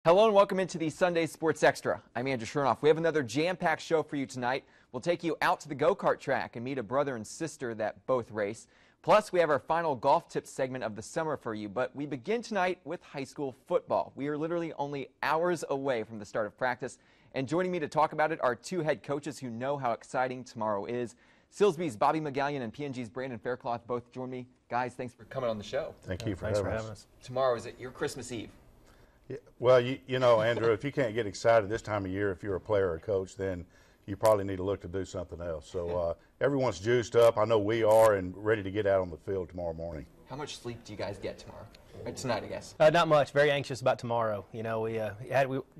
Hello and welcome into the Sunday Sports Extra. I'm Andrew Chernoff. We have another jam-packed show for you tonight. We'll take you out to the go-kart track and meet a brother and sister that both race. Plus, we have our final golf tips segment of the summer for you. But we begin tonight with high school football. We are literally only hours away from the start of practice. And joining me to talk about it are two head coaches who know how exciting tomorrow is. Silsbee's Bobby McGallion and PNG's Brandon Faircloth both join me. Guys, thanks for coming on the show. Thank you for having us. Tomorrow, is it your Christmas Eve? Yeah, well, you know, Andrew, if you can't get excited this time of year, if you're a player or a coach, then you probably need to look to do something else. So everyone's juiced up. I know we are, and ready to get out on the field tomorrow morning. How much sleep do you guys get tomorrow? Or tonight, I guess. Not much. Very anxious about tomorrow. You know,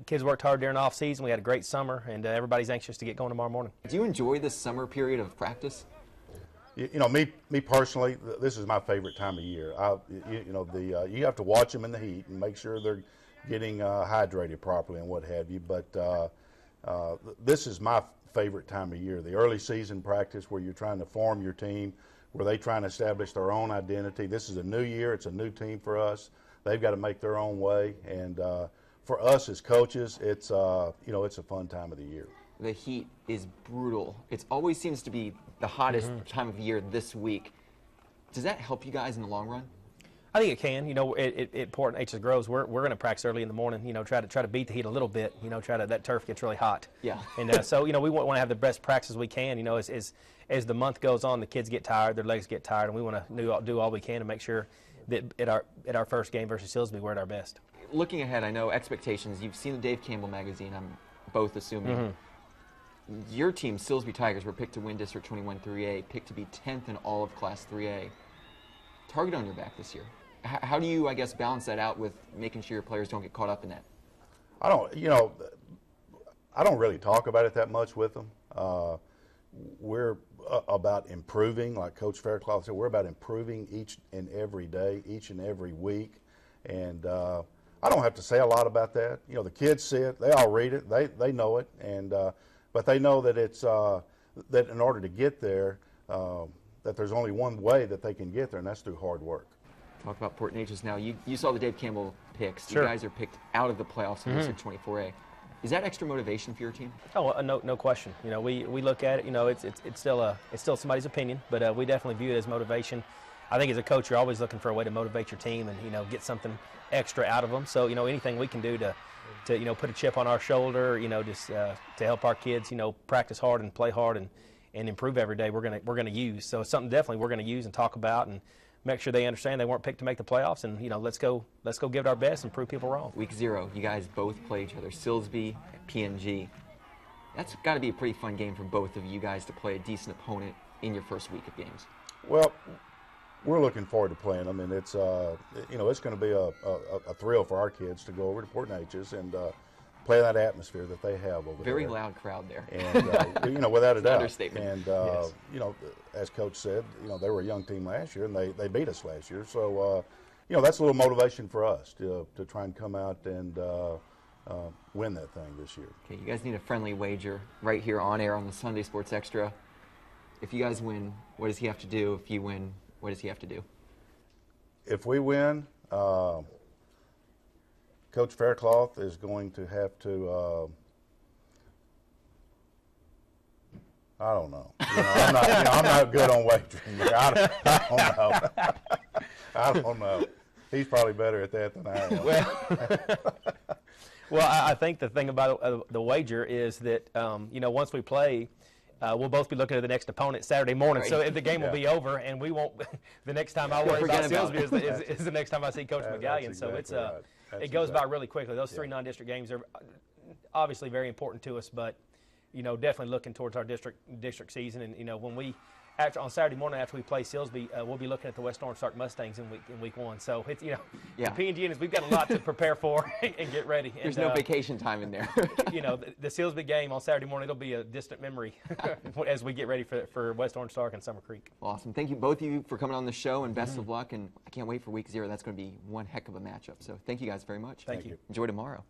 kids worked hard during off season. We had a great summer, and everybody's anxious to get going tomorrow morning. Do you enjoy this summer period of practice? You know, me personally, this is my favorite time of year. You have to watch them in the heat and make sure they're getting hydrated properly and what have you. But this is my favorite time of year. The early season practice where you're trying to form your team, where they're trying to establish their own identity. This is a new year. It's a new team for us. They've got to make their own way. And for us as coaches, it's it's a fun time of the year. The heat is brutal. It always seems to be the hottest time of year this week. Does that help you guys in the long run? I think it can. You know, at Port and H's Groves, we're going to practice early in the morning. You know, try to beat the heat a little bit. You know, that turf gets really hot. Yeah. And so we want to have the best practice we can. You know, as the month goes on, the kids get tired, their legs get tired, and we want to do all we can to make sure that at our first game versus Silsbee, we're at our best. Looking ahead, I know expectations. You've seen the Dave Campbell magazine. I'm both assuming. Your team, Silsbee Tigers, were picked to win District 21 3A, picked to be 10th in all of Class 3A. Target on your back this year. How do you, I guess, balance that out with making sure your players don't get caught up in that? I don't really talk about it that much with them. We're about improving, like Coach Faircloth said. We're about improving each and every day, each and every week, and I don't have to say a lot about that. You know, the kids see it, they all read it, they know it, and but they know that it's that in order to get there, that there's only one way that they can get there, and that's through hard work. Talk about Port Neches now. You saw the Dave Campbell picks. Sure. You guys are picked out of the playoffs in District 24A. Is that extra motivation for your team? Oh, no question. You know, we look at it. You know, it's still somebody's opinion, but we definitely view it as motivation. I think as a coach, you're always looking for a way to motivate your team and get something extra out of them. So anything we can do to put a chip on our shoulder, just to help our kids practice hard and play hard and improve every day, we're gonna use. So it's something definitely we're gonna use and talk about and make sure they understand they weren't picked to make the playoffs, and let's go give it our best and prove people wrong. Week 0, you guys both play each other, Silsbee, PNG. That's got to be a pretty fun game for both of you guys to play a decent opponent in your first week of games. Well, we're looking forward to playing them, and it's it's going to be a thrill for our kids to go over to Port Neches and play that atmosphere that they have over there. Very loud crowd there. And without a doubt. Understatement. And yes. As Coach said, they were a young team last year, and they beat us last year. So that's a little motivation for us to try and come out and win that thing this year. Okay, you guys need a friendly wager right here on air on the Sunday Sports Extra. If you guys win, what does he have to do? If you win, what does he have to do? If we win, Coach Faircloth is going to have to, I don't know. I'm not good on wagering. I don't know. I don't know. He's probably better at that than I am. Well, I think the thing about the wager is that, once we play, we'll both be looking at the next opponent Saturday morning. Right. So the game will be over, and we won't. The next time I worry about Silsbee is the next time I see Coach McGallion. Exactly so it goes by really quickly. Those 3 non-district games are obviously very important to us, but definitely looking towards our district season. And when on Saturday morning after we play Silsbee, we'll be looking at the West Orange Stark Mustangs in week 1. So it's the PNG, we've got a lot to prepare for and get ready. There's no vacation time in there. The Silsbee game on Saturday morning, it'll be a distant memory as we get ready for West Orange Stark and Summer Creek. Awesome. Thank you both of you for coming on the show, and best of luck. And I can't wait for week 0. That's going to be one heck of a matchup. So thank you guys very much. Thank you. Enjoy tomorrow.